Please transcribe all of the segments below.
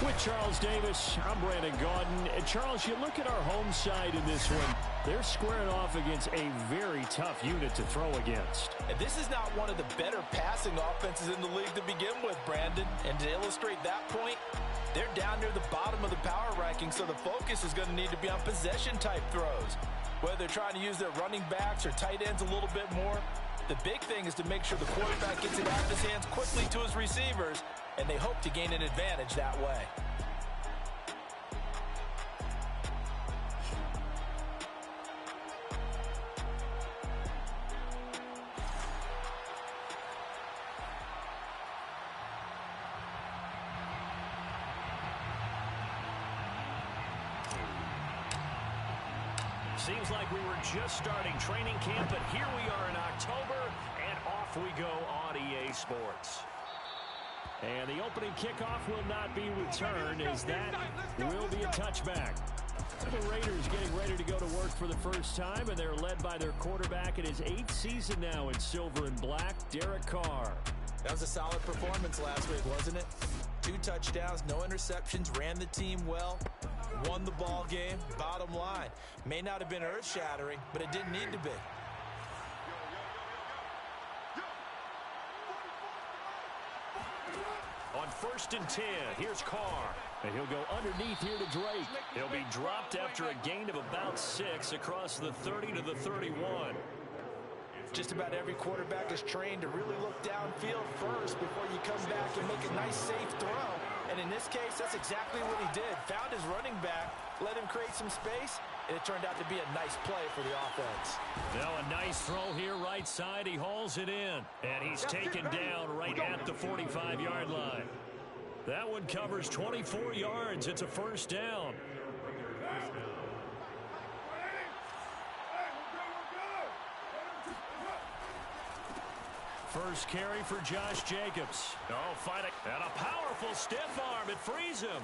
With Charles Davis, I'm Brandon Gaudin. And Charles, you look at our home side in this one. They're squaring off against a very tough unit to throw against. And this is not one of the better passing offenses in the league to begin with, Brandon. And to illustrate that point, they're down near the bottom of the power ranking, so the focus is going to need to be on possession-type throws. Whether they're trying to use their running backs or tight ends a little bit more, the big thing is to make sure the quarterback gets it out of his hands quickly to his receivers, and they hope to gain an advantage that way. Seems like we were just starting training camp, but here we are in October, and off we go on EA Sports. And the opening kickoff will not be returned, as that will be a touchback. The Raiders getting ready to go to work for the first time, and they're led by their quarterback in his 8th season now in silver and black, Derek Carr. That was a solid performance last week, wasn't it? 2 touchdowns, no interceptions, ran the team well, won the ball game. Bottom line, may not have been earth-shattering, but it didn't need to be. On 1st and 10, here's Carr. And he'll go underneath here to Drake. He'll be dropped after a gain of about 6 across the 30 to the 31. Just about every quarterback is trained to really look downfield first before you come back and make a nice, safe throw. And in this case, that's exactly what he did. Found his running back, let him create some space, and it turned out to be a nice play for the offense. Now a nice throw here right side. He hauls it in, and he's taken down right at the 45-yard line. That one covers 24 yards. It's a first down. First carry for Josh Jacobs. Oh, fighting. And a powerful stiff arm. It frees him.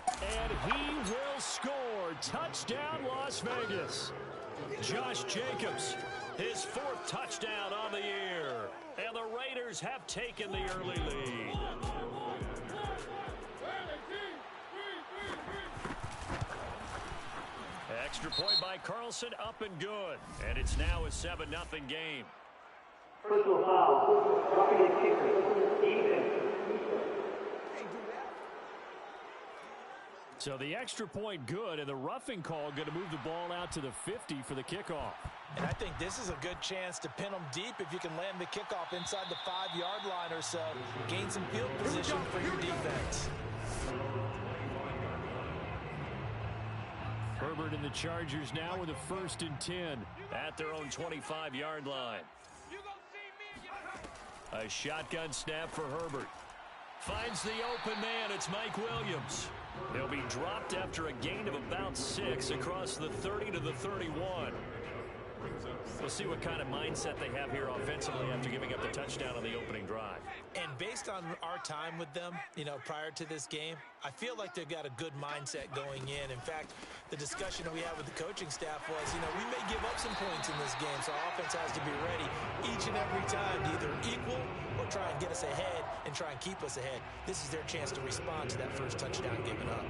And he will score. Touchdown, Las Vegas. Josh Jacobs, his 4th touchdown on the year. And the Raiders have taken the early lead. Extra point by Carlson, up and good. And it's now a 7-0 game. Personal foul, roughing the kicker, defense. So the extra point good, and the roughing call going to move the ball out to the 50 for the kickoff. And I think this is a good chance to pin them deep if you can land the kickoff inside the 5-yard line or so. Gain some field position for your defense. Herbert and the Chargers now with a 1st and 10 at their own 25-yard line. A shotgun snap for Herbert. Finds the open man. It's Mike Williams. He'll be dropped after a gain of about 6 across the 30 to the 31. We'll see what kind of mindset they have here offensively after giving up the touchdown on the opening drive. And based on our time with them, prior to this game, I feel like they've got a good mindset going in. In fact, the discussion that we had with the coaching staff was, we may give up some points in this game, so our offense has to be ready each and every time to either equal or try and get us ahead and try and keep us ahead. This is their chance to respond to that first touchdown given up.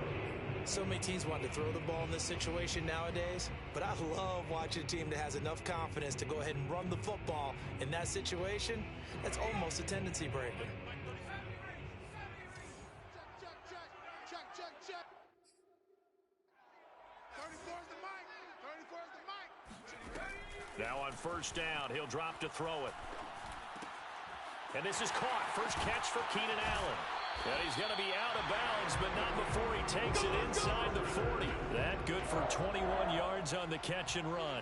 So many teams want to throw the ball in this situation nowadays, but I love watching a team that has enough confidence to go ahead and run the football. In that situation, that's almost a tendency breaker. Check. 34's the mic. 34's the mic. Now on 1st down, he'll drop to throw it. And this is caught. First catch for Keenan Allen. And he's going to be out of bounds, but not before he takes it inside the 40. That good for 21 yards on the catch and run.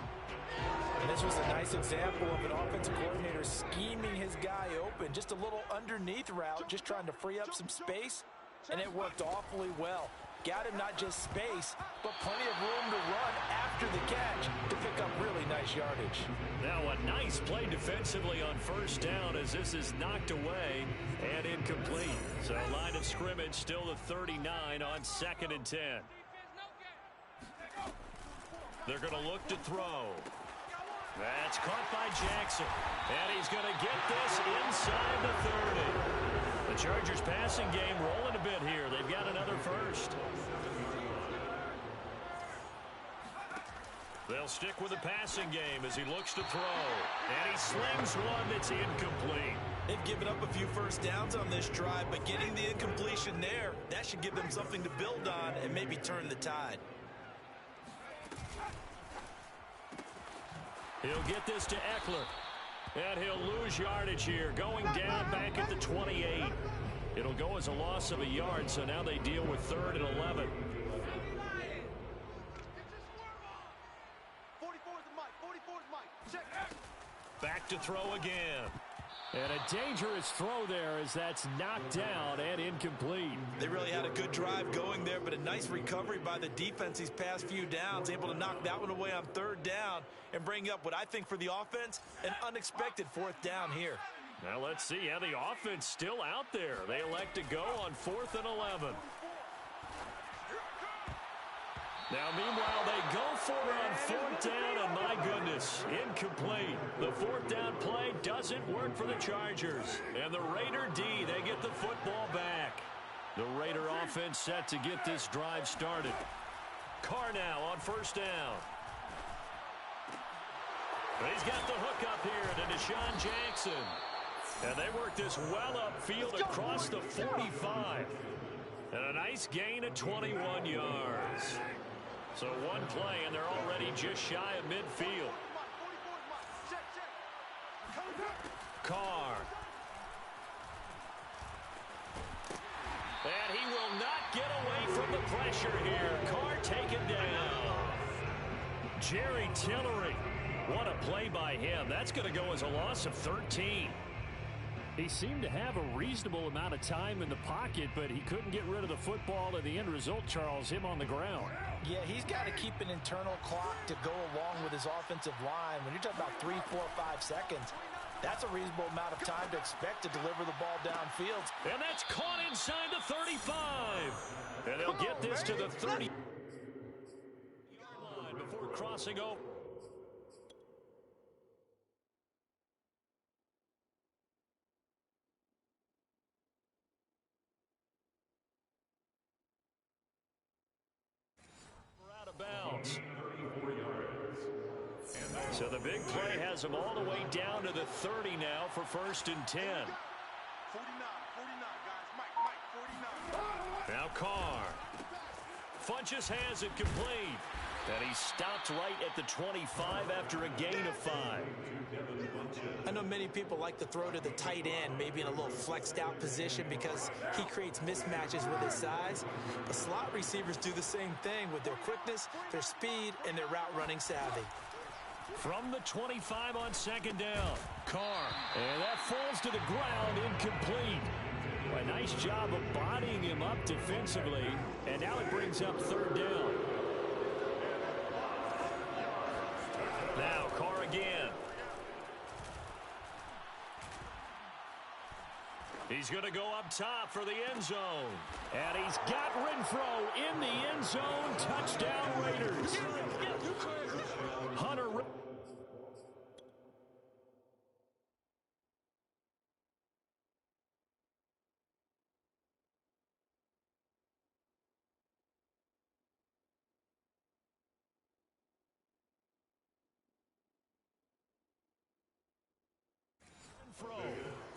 And this was a nice example of an offensive coordinator scheming his guy open. Just a little underneath route, just trying to free up some space, and it worked awfully well. Got him not just space, but plenty of room to run after the catch to pick up really nice yardage. Now a nice play defensively on 1st down as this is knocked away and incomplete. So line of scrimmage still the 39 on 2nd and 10. They're going to look to throw. That's caught by Jackson. And he's going to get this inside the 30. The Chargers passing game rolling a bit here. They've got an They'll stick with the passing game as he looks to throw. And he slings one that's incomplete. They've given up a few first downs on this drive, but getting the incompletion there, that should give them something to build on and maybe turn the tide. He'll get this to Eckler. And he'll lose yardage here, going down back at the 28. It'll go as a loss of a yard, so now they deal with 3rd and 11. Back to throw again. And a dangerous throw there as that's knocked down and incomplete. They really had a good drive going there, but a nice recovery by the defense these past few downs, able to knock that one away on 3rd down and bring up what I think for the offense, an unexpected 4th down here. Now let's see how the offense still out there. They elect to go on 4th and 11. Now, meanwhile, they go for it on 4th down, and my goodness, incomplete. The 4th down play doesn't work for the Chargers. And the Raider D, they get the football back. The Raider offense set to get this drive started. Carr now on 1st down. He's got the hook up here to Deshaun Jackson. And they work this well upfield across the 45. And a nice gain of 21 yards. So one play, and they're already just shy of midfield. Carr. And he will not get away from the pressure here. Carr taken down. Jerry Tillery. What a play by him. That's going to go as a loss of 13. He seemed to have a reasonable amount of time in the pocket, but he couldn't get rid of the football, and the end result, Charles, him on the ground. Yeah, he's got to keep an internal clock to go along with his offensive line. When you're talking about 3, 4, 5 seconds, that's a reasonable amount of time to expect to deliver the ball downfield. And that's caught inside the 35. And they'll get this to the 30 line before crossing over. Bounds. So the big play has them all the way down to the 30 now for 1st and 10. 49, guys. Mike, 49. Now Carr. Funches has it complete. And he stopped right at the 25 after a gain of 5. I know many people like to throw to the tight end, maybe in a little flexed out position because he creates mismatches with his size. The slot receivers do the same thing with their quickness, their speed, and their route running savvy. From the 25 on 2nd down, Carr. And that falls to the ground, incomplete. A nice job of bodying him up defensively. And now it brings up 3rd down. Now Carr again. He's going to go up top for the end zone. And he's got Renfro in the end zone. Touchdown Raiders. Hunter.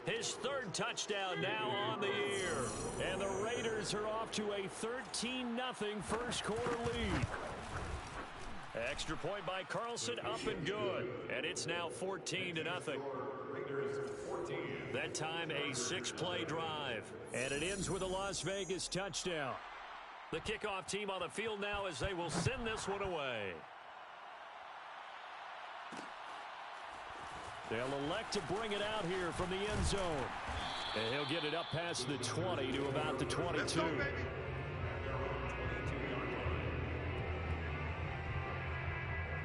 His 3rd touchdown now on the year. And the Raiders are off to a 13-0 first quarter lead. Extra point by Carlson, up and good. And it's now 14-0. That time a 6-play drive. And it ends with a Las Vegas touchdown. The kickoff team on the field now as they will send this one away. They'll elect to bring it out here from the end zone. And he'll get it up past the 20 to about the 22.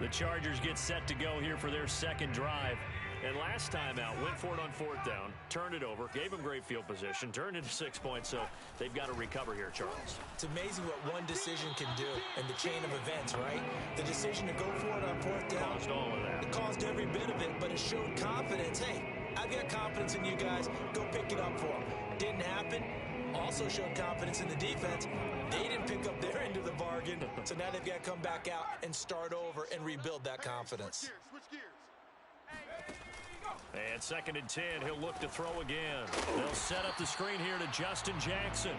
The Chargers get set to go here for their 2nd drive. And last time out, went for it on 4th down, turned it over, gave them great field position, turned into 6 points, so they've got to recover here, Charles. It's amazing what one decision can do in the chain of events, right? The decision to go for it on 4th down. Caused all of that. It caused every bit of it, but it showed confidence. Hey, I've got confidence in you guys. Go pick it up for them. Didn't happen. Also showed confidence in the defense. They didn't pick up their end of the bargain. season. So now they've got to come back out and start over and rebuild that confidence. Switch gears. And 2nd and 10, he'll look to throw again. They'll set up the screen here to Justin Jackson.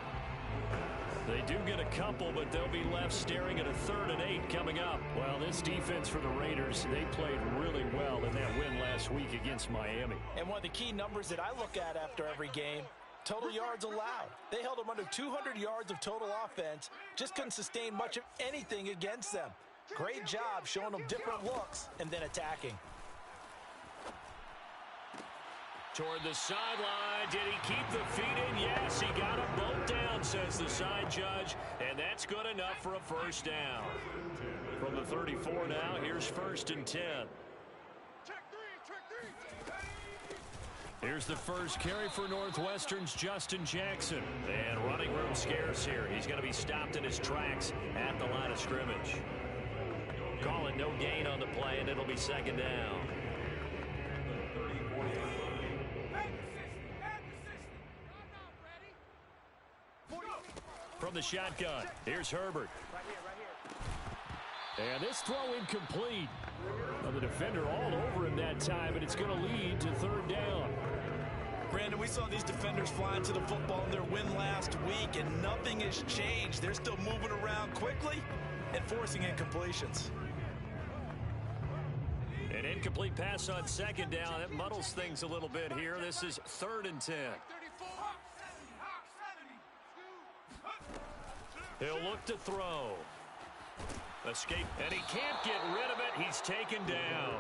They do get a couple, but they'll be left staring at a 3rd and 8 coming up. Well, this defense for the Raiders, they played really well in that win last week against Miami. And one of the key numbers that I look at after every game, total yards allowed. They held them under 200 yards of total offense, just couldn't sustain much of anything against them. Great job showing them different looks and then attacking. Toward the sideline. Did he keep the feet in? Yes, he got them both down, says the side judge. And that's good enough for a first down. From the 34 now, here's 1st and 10. Check three. Here's the first carry for Northwestern's Justin Jackson. And running room scarce here. He's going to be stopped in his tracks at the line of scrimmage. Call it no gain on the play, and it'll be 2nd down. From the shotgun, here's Herbert. And this throw incomplete. Well, the defender all over him that time, and it's going to lead to 3rd down. Brandon, we saw these defenders flying to the football in their win last week, and nothing has changed. They're still moving around quickly and forcing incompletions. An incomplete pass on 2nd down. That muddles things a little bit here. This is 3rd and 10. He'll look to throw. Escape, and he can't get rid of it. He's taken down.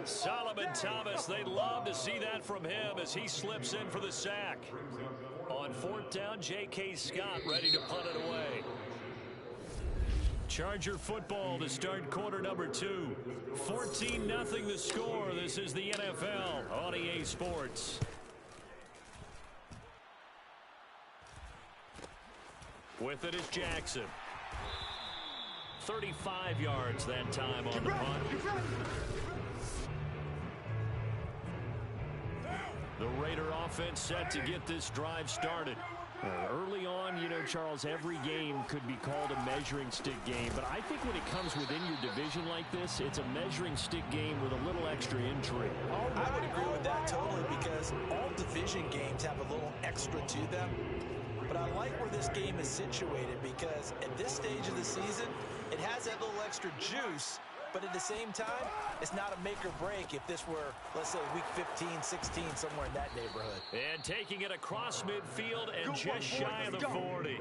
Solomon Thomas, they love to see that from him as he slips in for the sack. On 4th down, J.K. Scott ready to punt it away. Charger football to start quarter number 2. 14-0 the score. This is the NFL on EA Sports. With it is Jackson. 35 yards that time on the punt. The Raider offense set to get this drive started. Early on, you know, Charles, every game could be called a measuring stick game. But I think when it comes within your division like this, it's a measuring stick game with a little extra intrigue. I would agree with that totally because all division games have a little extra to them. But I like where this game is situated because at this stage of the season, it has that little extra juice. But at the same time, it's not a make or break if this were, let's say, week 15, 16, somewhere in that neighborhood. And taking it across midfield and just shy of the 40.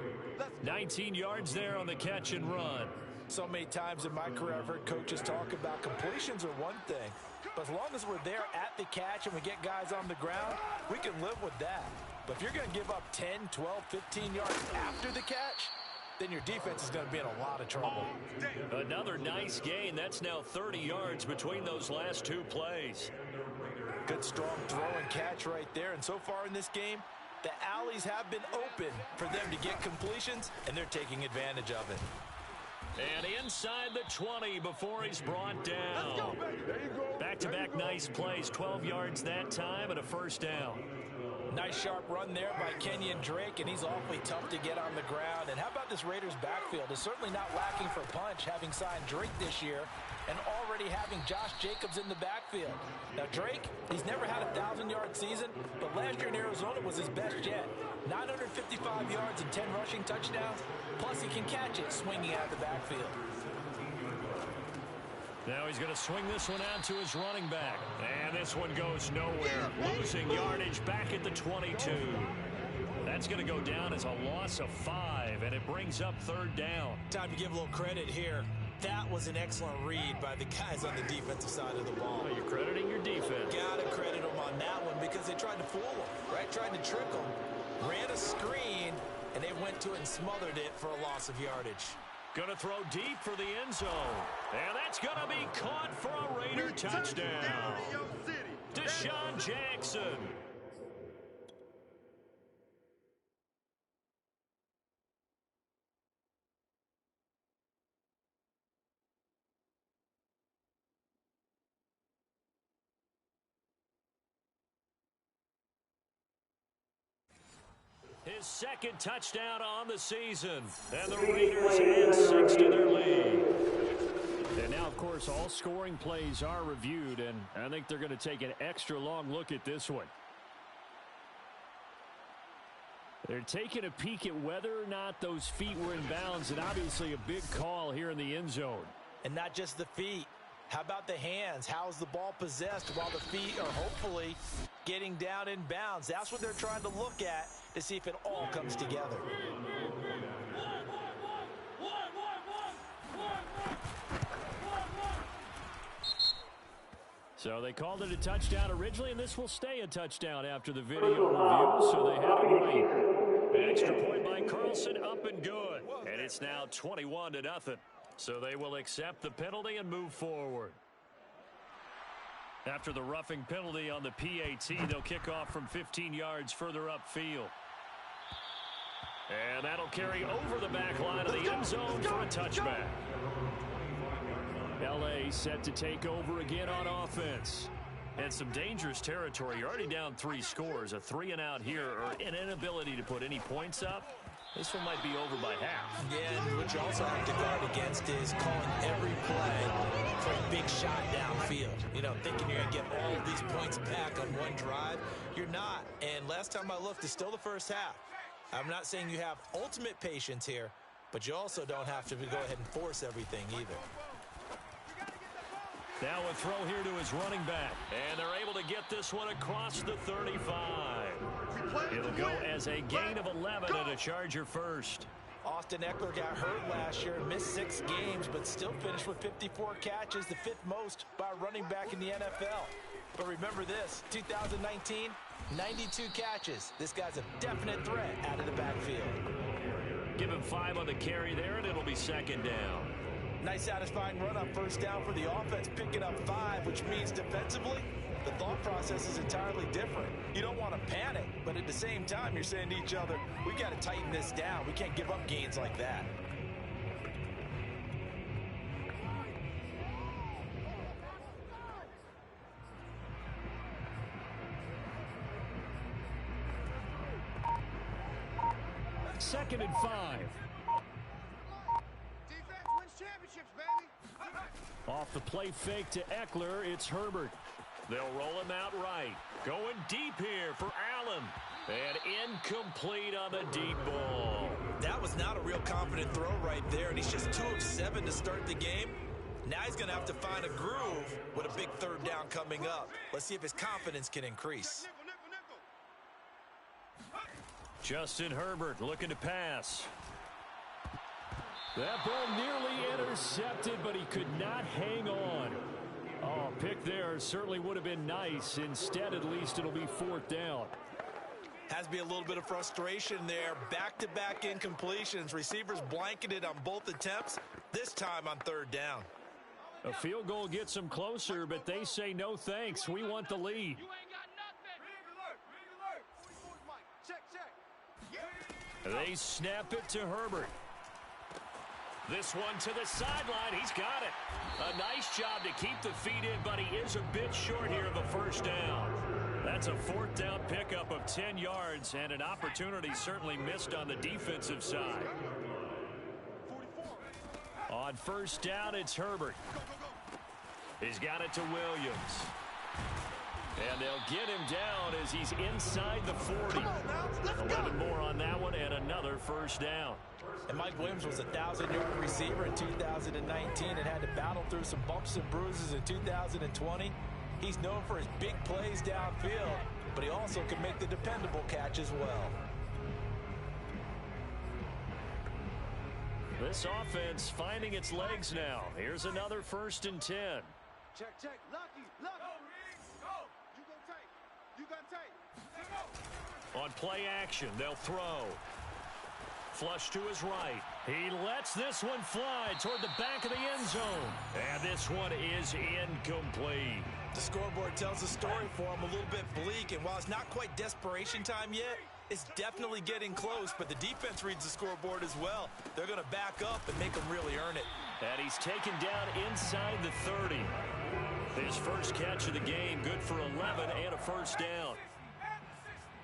19 yards there on the catch and run. So many times in my career, I've heard coaches talk about completions are one thing. But as long as we're there at the catch and we get guys on the ground, we can live with that. But if you're going to give up 10, 12, 15 yards after the catch, then your defense is going to be in a lot of trouble. Another nice gain. That's now 30 yards between those last 2 plays. Good strong throw and catch right there. And so far in this game, the alleys have been open for them to get completions, and they're taking advantage of it. And inside the 20 before he's brought down. Back-to-back nice plays. 12 yards that time and a first down. Nice sharp run there by Kenyon Drake, and he's awfully tough to get on the ground. And how about this Raiders backfield? It's certainly not lacking for punch, having signed Drake this year and already having Josh Jacobs in the backfield. Now, Drake, he's never had a 1,000-yard season, but last year in Arizona was his best yet. 955 yards and 10 rushing touchdowns, plus he can catch it swinging out of the backfield. Now he's going to swing this one out to his running back. And this one goes nowhere. Losing yardage back at the 22. That's going to go down as a loss of 5, and it brings up 3rd down. Time to give a little credit here. That was an excellent read by the guys on the defensive side of the ball. Well, you're crediting your defense. Got to credit them on that one because they tried to fool them, right? Tried to trick them. Ran a screen, and they went to it and smothered it for a loss of yardage. Going to throw deep for the end zone. And that's going to be caught for a Raider touchdown. Deshaun Jackson. His his second touchdown on the season. And the Raiders add 6 to their lead. And now, of course, all scoring plays are reviewed, and I think they're going to take an extra long look at this one. They're taking a peek at whether or not those feet were in bounds, and obviously a big call here in the end zone. And not just the feet. How about the hands? How's the ball possessed while the feet are hopefully getting down in bounds? That's what they're trying to look at to see if it all comes together. So they called it a touchdown originally, and this will stay a touchdown after the video review, so they have it right. An extra point by Carlson, up and good. And it's now 21-0. So they will accept the penalty and move forward. After the roughing penalty on the PAT, they'll kick off from 15 yards further upfield. And that'll carry over the back line of the end zone for a touchback. L.A. set to take over again on offense. And some dangerous territory. You're already down 3 scores. A 3-and-out here, or an inability to put any points up. This one might be over by half. Yeah, and what you also have to guard against is calling every play for a big shot downfield. You know, thinking you're going to get all of these points back on one drive. You're not. And last time I looked, it's still the first half. I'm not saying you have ultimate patience here, but you also don't have to go ahead and force everything either. Now a throw here to his running back. And they're able to get this one across the 35. It'll go as a gain of 11 and a Charger first. Austin Eckler got hurt last year and missed 6 games, but still finished with 54 catches, the 5th most by a running back in the NFL. But remember this, 2019, 92 catches. This guy's a definite threat out of the backfield. Give him 5 on the carry there, and it'll be second down. Nice satisfying run on first down for the offense, picking up 5, which means defensively, the thought process is entirely different. You don't want to panic, but at the same time, you're saying to each other, we got to tighten this down. We can't give up gains like that. Second and 5. Defense wins championships, baby. Off the play fake to Eckler, it's Herbert. They'll roll him out right. Going deep here for Allen. And incomplete on the deep ball. That was not a real confident throw right there, and he's just 2 of 7 to start the game. Now he's going to have to find a groove with a big third down coming up. Let's see if his confidence can increase. Justin Herbert looking to pass. That ball nearly intercepted, but he could not hang on. Oh, pick there certainly would have been nice. Instead, at least it'll be 4th down. Has to be a little bit of frustration there. Back-to-back incompletions. Receivers blanketed on both attempts, this time on 3rd down. A field goal gets them closer, but they say no thanks. We want the lead. They snap it to Herbert. This one to the sideline. He's got it. A nice job to keep the feet in, but he is a bit short here of a first down. That's a 4th down pickup of 10 yards, and an opportunity certainly missed on the defensive side. On first down, it's Herbert. He's got it to Williams. And they'll get him down as he's inside the 40. 11 more on that one, and another first down. And Mike Williams was a 1,000-yard receiver in 2019 and had to battle through some bumps and bruises in 2020. He's known for his big plays downfield, but he also can make the dependable catch as well. This offense finding its legs now. Here's another 1st and 10. Check. Lucky. You go tight. You got tight. On play action, they'll throw. Flush to his right. He lets this one fly toward the back of the end zone. And this one is incomplete. The scoreboard tells a story for him, a little bit bleak, and while it's not quite desperation time yet, it's definitely getting close, but the defense reads the scoreboard as well. They're going to back up and make them really earn it. And he's taken down inside the 30. His first catch of the game, good for 11 and a first down.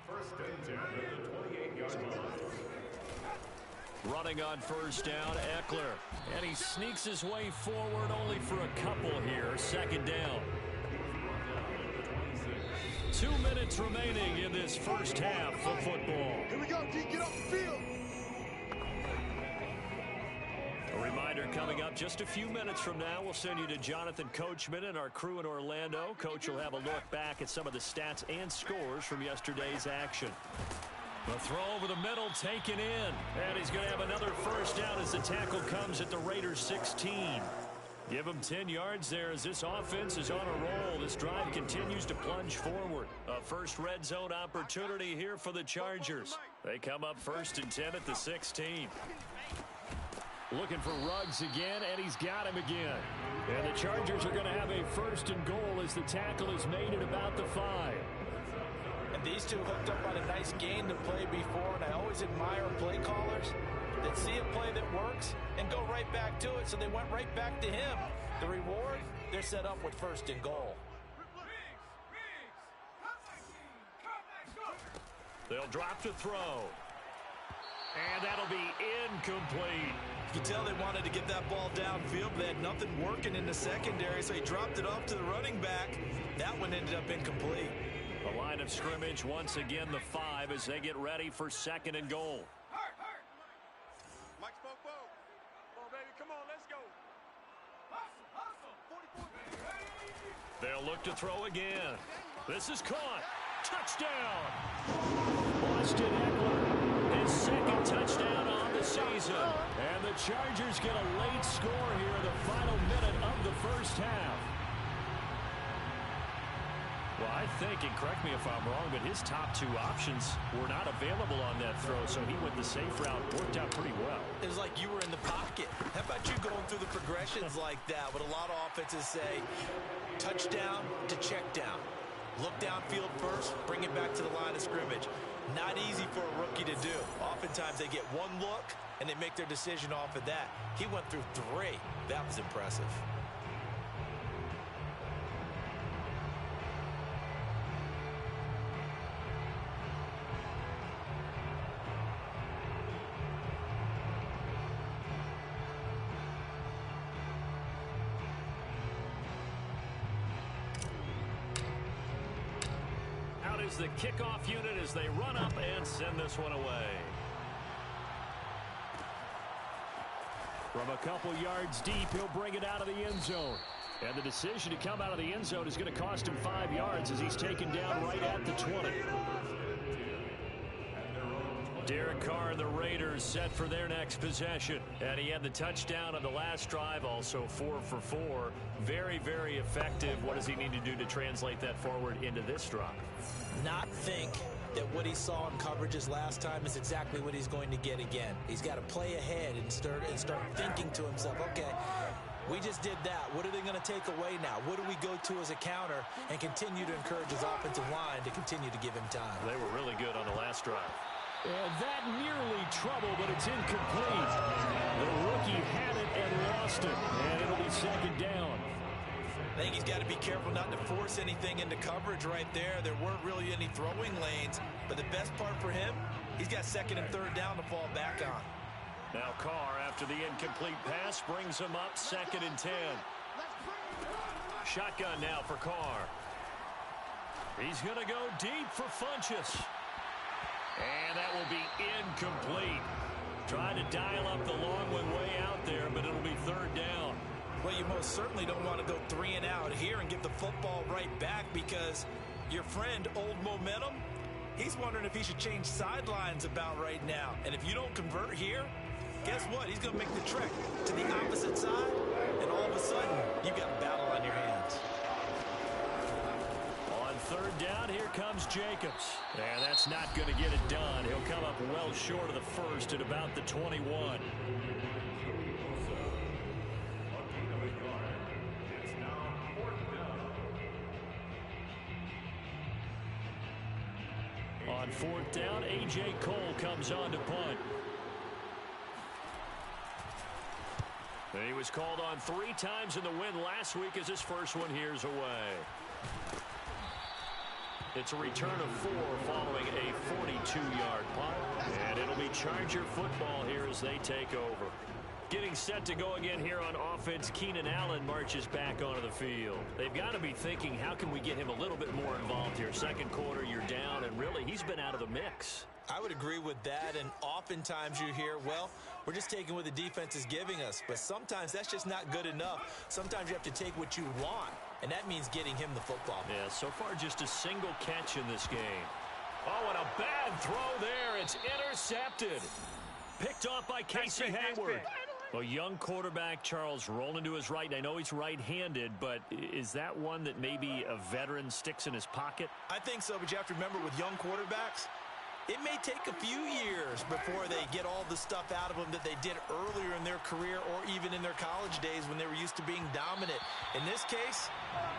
First and 10 at the 28-yard Running on first down, Eckler. And he sneaks his way forward only for a couple here. Second down. 2 minutes remaining in this first half of football. Here we go, D. Get off the field. A reminder coming up just a few minutes from now. We'll send you to Jonathan Coachman and our crew in Orlando. Coach will have a look back at some of the stats and scores from yesterday's action. The throw over the middle taken in. And he's going to have another first down as the tackle comes at the Raiders 16. Give him 10 yards there as this offense is on a roll. This drive continues to plunge forward. A first red zone opportunity here for the Chargers. They come up 1st and 10 at the 16. Looking for Ruggs again, and he's got him again. And the Chargers are going to have a 1st and goal as the tackle is made at about the 5. And these two hooked up on a nice game to play before, and I always admire play callers that see a play that works and go right back to it, so they went right back to him. The reward, they're set up with 1st and goal. They'll drop to throw. And that'll be incomplete. You can tell they wanted to get that ball downfield, but they had nothing working in the secondary, so he dropped it off to the running back. That one ended up incomplete. The line of scrimmage, once again, the 5 as they get ready for 2nd and goal. Mike spoke. Come on, baby. Come on, let's go. They'll look to throw again. This is caught. Touchdown. Austin Eckler, his 2nd touchdown on the season. And the Chargers get a late score here in the final minute of the first half. Well, I think, and correct me if I'm wrong, but his top 2 options were not available on that throw, so he went the safe route. Worked out pretty well. It was like you were in the pocket. How about you going through the progressions like that? What a lot of offenses say, touchdown to check down. Look downfield first, bring it back to the line of scrimmage. Not easy for a rookie to do. Oftentimes they get one look, and they make their decision off of that. He went through 3. That was impressive. The kickoff unit as they run up and send this one away. From a couple yards deep, he'll bring it out of the end zone. And the decision to come out of the end zone is going to cost him 5 yards as he's taken down right at the 20. Derek Carr and the Raiders set for their next possession. And he had the touchdown on the last drive, also 4 for 4. Very, very effective. What does he need to do to translate that forward into this drive? Not think that what he saw in coverages last time is exactly what he's going to get again. He's got to play ahead and start thinking to himself, okay, we just did that. What are they going to take away now? What do we go to as a counter? And continue to encourage his offensive line to continue to give him time. They were really good on the last drive. And that nearly trouble, but it's incomplete. The rookie had it and lost it. And it'll be 2nd down. I think he's got to be careful not to force anything into coverage right there. There weren't really any throwing lanes. But the best part for him, he's got 2nd and 3rd down to fall back on. Now Carr, after the incomplete pass, brings him up 2nd and 10. Shotgun now for Carr. He's going to go deep for Funchess. And that will be incomplete. Trying to dial up the long way out there, but it'll be 3rd down. Well, you most certainly don't want to go 3 and out here and get the football right back because your friend, Old Momentum, he's wondering if he should change sidelines about right now. And if you don't convert here, guess what? He's going to make the trek to the opposite side, and all of a sudden, you've got a battle on your hands. On 3rd down, here comes Jacobs. And that's not going to get it done. He'll come up well short of the 1st at about the 21. On 4th down, A.J. Cole comes on to punt. And he was called on 3 times in the win last week as his first one here's away. It's a return of 4 following a 42-yard punt. And it'll be Charger football here as they take over. Getting set to go again here on offense, Keenan Allen marches back onto the field. They've got to be thinking, how can we get him a little bit more involved here? Second quarter, you're down, and really, he's been out of the mix. I would agree with that, and oftentimes you hear, well, we're just taking what the defense is giving us. But sometimes that's just not good enough. Sometimes you have to take what you want, and that means getting him the football. Yeah, so far just a single catch in this game. Oh, and a bad throw there. It's intercepted. Picked off by Casey Hayward. A young quarterback, Charles, rolling to his right. I know he's right-handed, but is that one that maybe a veteran sticks in his pocket? I think so, but you have to remember with young quarterbacks, it may take a few years before they get all the stuff out of them that they did earlier in their career or even in their college days when they were used to being dominant. In this case,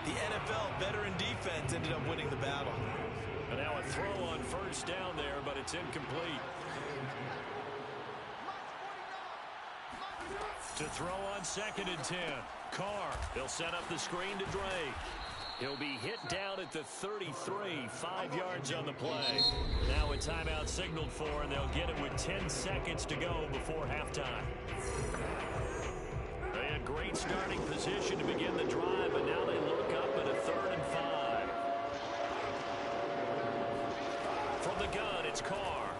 the NFL veteran defense ended up winning the battle. And now a throw on first down there, but it's incomplete. To throw on 2nd and 10. Carr, they'll set up the screen to Drake. He'll be hit down at the 33, 5 yards on the play. Now a timeout signaled for, and they'll get it with 10 seconds to go before halftime. They had great starting position to begin the drive, but now they look up at a 3rd and 5. From the gun, it's Carr.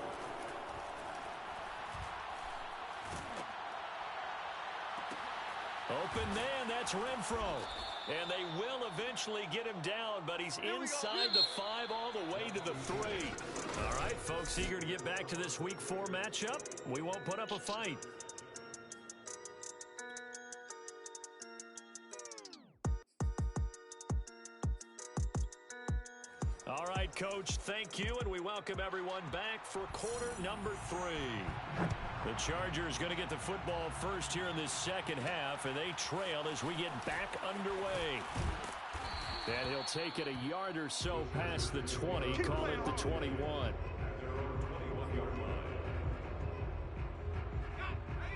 Open man, that's Renfro. And they will eventually get him down, but he's inside the 5 all the way to the 3. All right, folks, eager to get back to this Week 4 matchup. We won't put up a fight. All right, Coach, thank you, and we welcome everyone back for quarter number 3. The Chargers going to get the football first here in this second half, and they trail as we get back underway. And he'll take it a yard or so past the 20, call it the 21.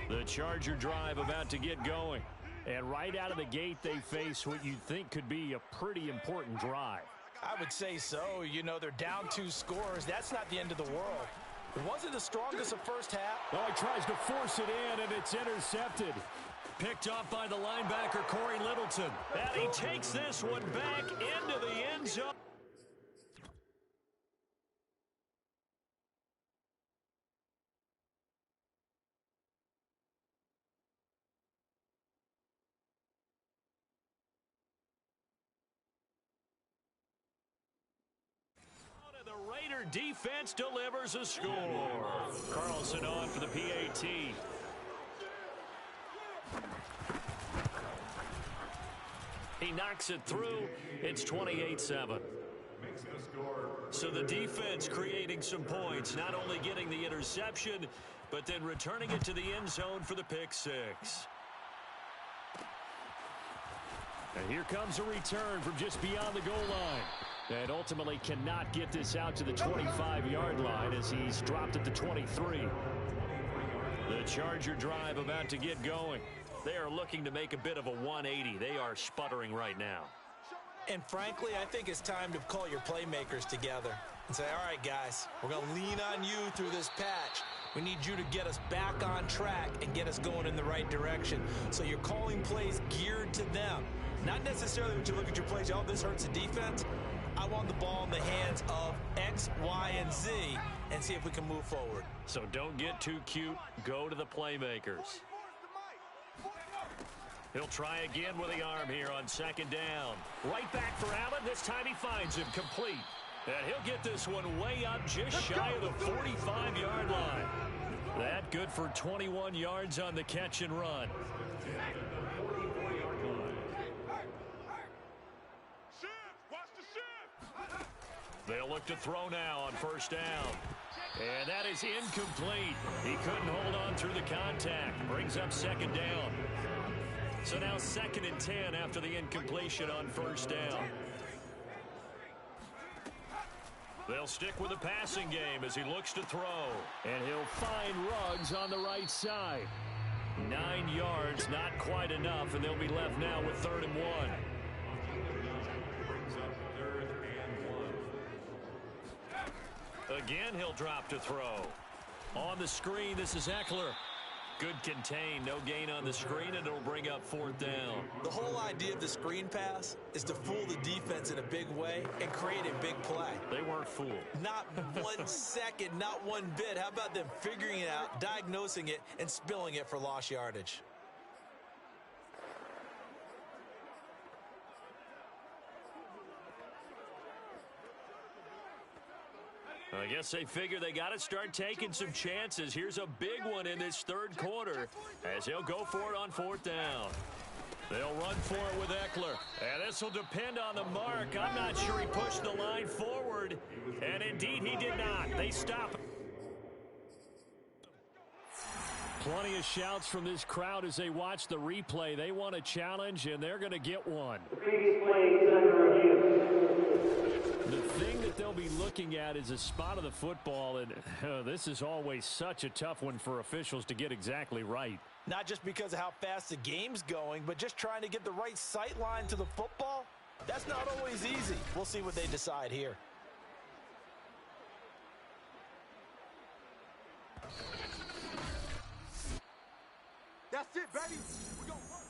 The Charger drive about to get going. And right out of the gate, they face what you'd think could be a pretty important drive. I would say so. You know, they're down 2 scores. That's not the end of the world. It wasn't the strongest of first half. Oh, he tries to force it in, and it's intercepted. Picked off by the linebacker, Corey Littleton. And he takes this one back into the end zone. The Raider defense delivers a score. Carlson on for the PAT. He knocks it through. It's 28-7. So the defense creating some points, not only getting the interception, but then returning it to the end zone for the pick 6. And here comes a return from just beyond the goal line. And ultimately cannot get this out to the 25-yard line as he's dropped at the 23. The Charger drive about to get going. They are looking to make a bit of a 180. They are sputtering right now. And frankly, I think it's time to call your playmakers together and say, all right, guys, we're going to lean on you through this patch. We need you to get us back on track and get us going in the right direction. So you're calling plays geared to them. Not necessarily when you look at your plays, oh, this hurts the defense. I want the ball in the hands of X, Y, and Z and see if we can move forward. So don't get too cute. Go to the playmakers. He'll try again with the arm here on 2nd down. Right back for Allen. This time he finds him complete. And he'll get this one way up just shy of the 45-yard line. That good for 21 yards on the catch and run. They'll look to throw now on 1st down. And that is incomplete. He couldn't hold on through the contact. Brings up 2nd down. So now 2nd and 10 after the incompletion on 1st down. They'll stick with the passing game as he looks to throw. And he'll find Ruggs on the right side. 9 yards, not quite enough, and they'll be left now with 3rd and 1. Again, he'll drop to throw. On the screen, this is Eckler. Good contain, no gain on the screen, and it'll bring up 4th down. The whole idea of the screen pass is to fool the defense in a big way and create a big play. They weren't fooled. Not 1 second, not one bit. How about them figuring it out, diagnosing it, and spilling it for lost yardage? I guess they figure they got to start taking some chances. Here's a big one in this 3rd quarter as he'll go for it on 4th down. They'll run for it with Eckler. And this will depend on the mark. I'm not sure he pushed the line forward. And indeed, he did not. They stop. Plenty of shouts from this crowd as they watch the replay. They want a challenge, and they're going to get one. The previous play is under review. The thing that they'll be looking at is a spot of the football, and this is always such a tough one for officials to get exactly right. Not just because of how fast the game's going, but just trying to get the right sight line to the football. That's not always easy. We'll see what they decide here. That's it, baby. We gonna work.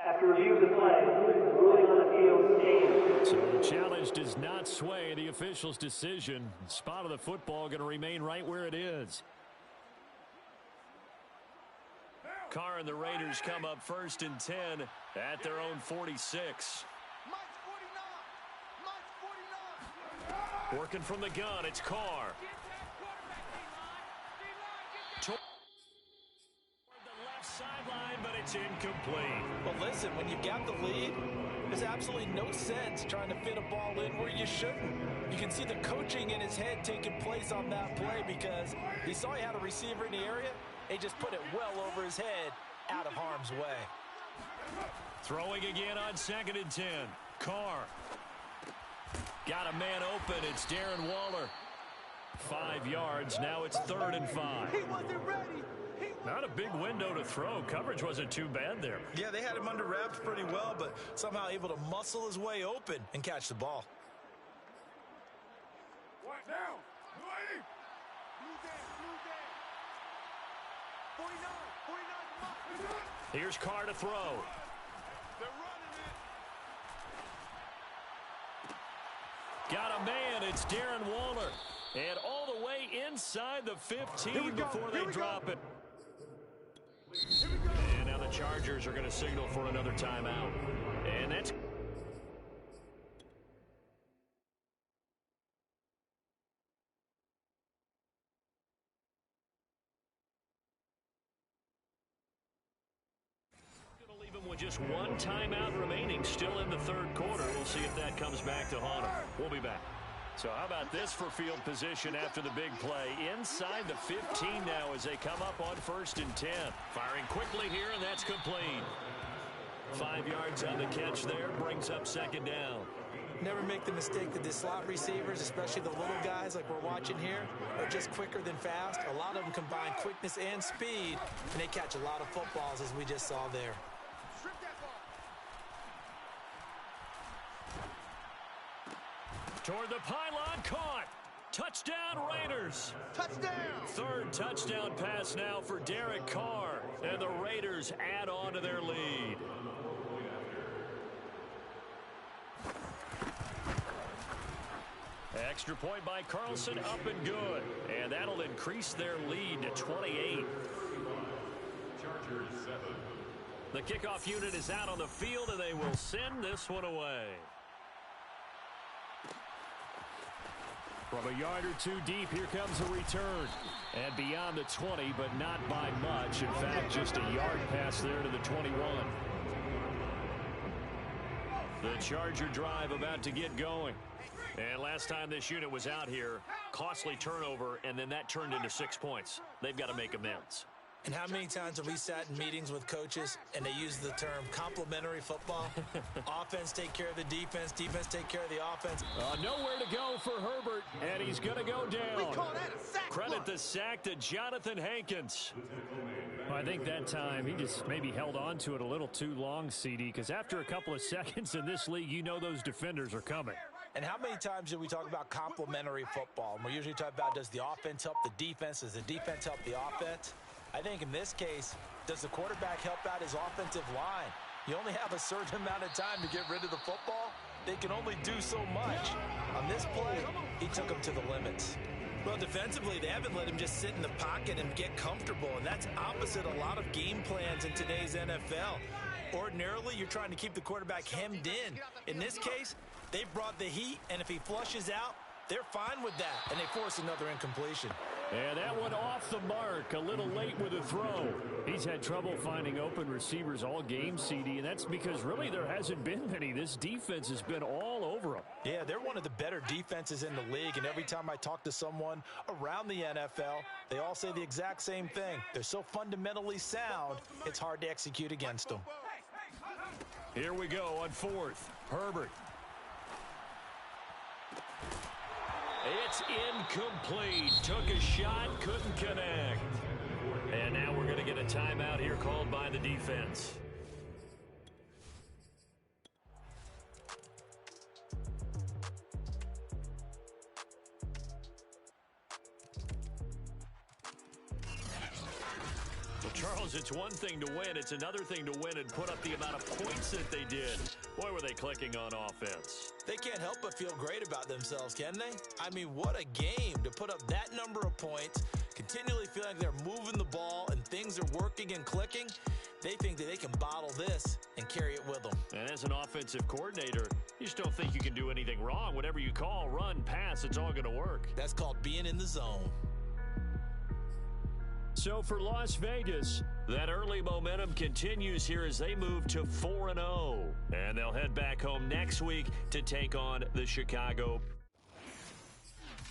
After review of the play, ruling on the field stands. So the challenge does not sway the official's decision. Spot of the football going to remain right where it is. Carr and the Raiders come up 1st and 10 at their own 46. Mike's 49. Mike's 49. Working from the gun, it's Carr. Toward the left sideline, but it's incomplete. Well, listen, when you've got the lead, there's absolutely no sense trying to fit a ball in where you shouldn't. You can see the coaching in his head taking place on that play because he saw he had a receiver in the area. He just put it well over his head, out of harm's way. Throwing again on 2nd and 10. Carr. Got a man open. It's Darren Waller. 5 yards. Now it's 3rd and 5. He wasn't ready. Not a big window to throw. Coverage wasn't too bad there. Yeah, they had him under wraps pretty well, but somehow able to muscle his way open and catch the ball. What now? Blue Dan, Blue Dan. 49, 49. Here's Carr to throw. They're running it. Got a man. It's Darren Waller. And all the way inside the 15 before they drop it. And now the Chargers are going to signal for another timeout. And that's... going to leave him with just 1 timeout remaining, still in the 3rd quarter. We'll see if that comes back to haunt him. We'll be back. So how about this for field position after the big play? Inside the 15 now as they come up on 1st and 10. Firing quickly here, and that's complete. 5 yards on the catch there, brings up 2nd down. Never make the mistake that the slot receivers, especially the little guys like we're watching here, are just quicker than fast. A lot of them combine quickness and speed, and they catch a lot of footballs as we just saw there. Strip that ball. Toward the pylon, caught. Touchdown, Raiders. Touchdown. 3rd touchdown pass now for Derek Carr. And the Raiders add on to their lead. Extra point by Carlson, up and good. And that'll increase their lead to 28. Chargers 7. The kickoff unit is out on the field, and they will send this one away. From a yard or 2 deep, here comes a return. And beyond the 20, but not by much. In fact, just a yard pass there to the 21. The Charger drive about to get going. And last time this unit was out here, costly turnover, and then that turned into 6 points. They've got to make amends. And how many times have we sat in meetings with coaches and they use the term complementary football? Offense take care of the defense, defense take care of the offense. Nowhere to go for Herbert, and he's going to go down. We call that a sack. Credit the sack to Jonathan Hankins. Well, I think that time he just maybe held on to it a little too long, CD, because after a couple of seconds in this league, you know those defenders are coming. And how many times do we talk about complementary football? And we're usually talking about, does the offense help the defense? Does the defense help the offense? I think in this case, does the quarterback help out his offensive line? You only have a certain amount of time to get rid of the football. They can only do so much. On this play, he took him to the limits. Well, defensively, they haven't let him just sit in the pocket and get comfortable, and that's opposite a lot of game plans in today's NFL. Ordinarily, you're trying to keep the quarterback hemmed in. In this case, they brought the heat, and if he flushes out, they're fine with that, and they force another incompletion. And that one off the mark, a little late with a throw. He's had trouble finding open receivers all game, CD, and that's because really there hasn't been many. This defense has been all over him. Yeah, they're one of the better defenses in the league, and every time I talk to someone around the NFL, they all say the exact same thing. They're so fundamentally sound, it's hard to execute against them. Here we go on fourth. Herbert. It's incomplete. Took a shot, couldn't connect. And now we're going to get a timeout here called by the defense. Well, Charles, it's one thing to win. It's another thing to win and put up the amount of points that they did. Boy, were they clicking on offense. They can't help but feel great about themselves, can they? I mean, what a game to put up that number of points, continually feeling like they're moving the ball and things are working and clicking. They think that they can bottle this and carry it with them. And as an offensive coordinator, you just don't think you can do anything wrong. Whatever you call, run, pass, it's all going to work. That's called being in the zone. So for Las Vegas, that early momentum continues here as they move to 4-0. And they'll head back home next week to take on the Chicago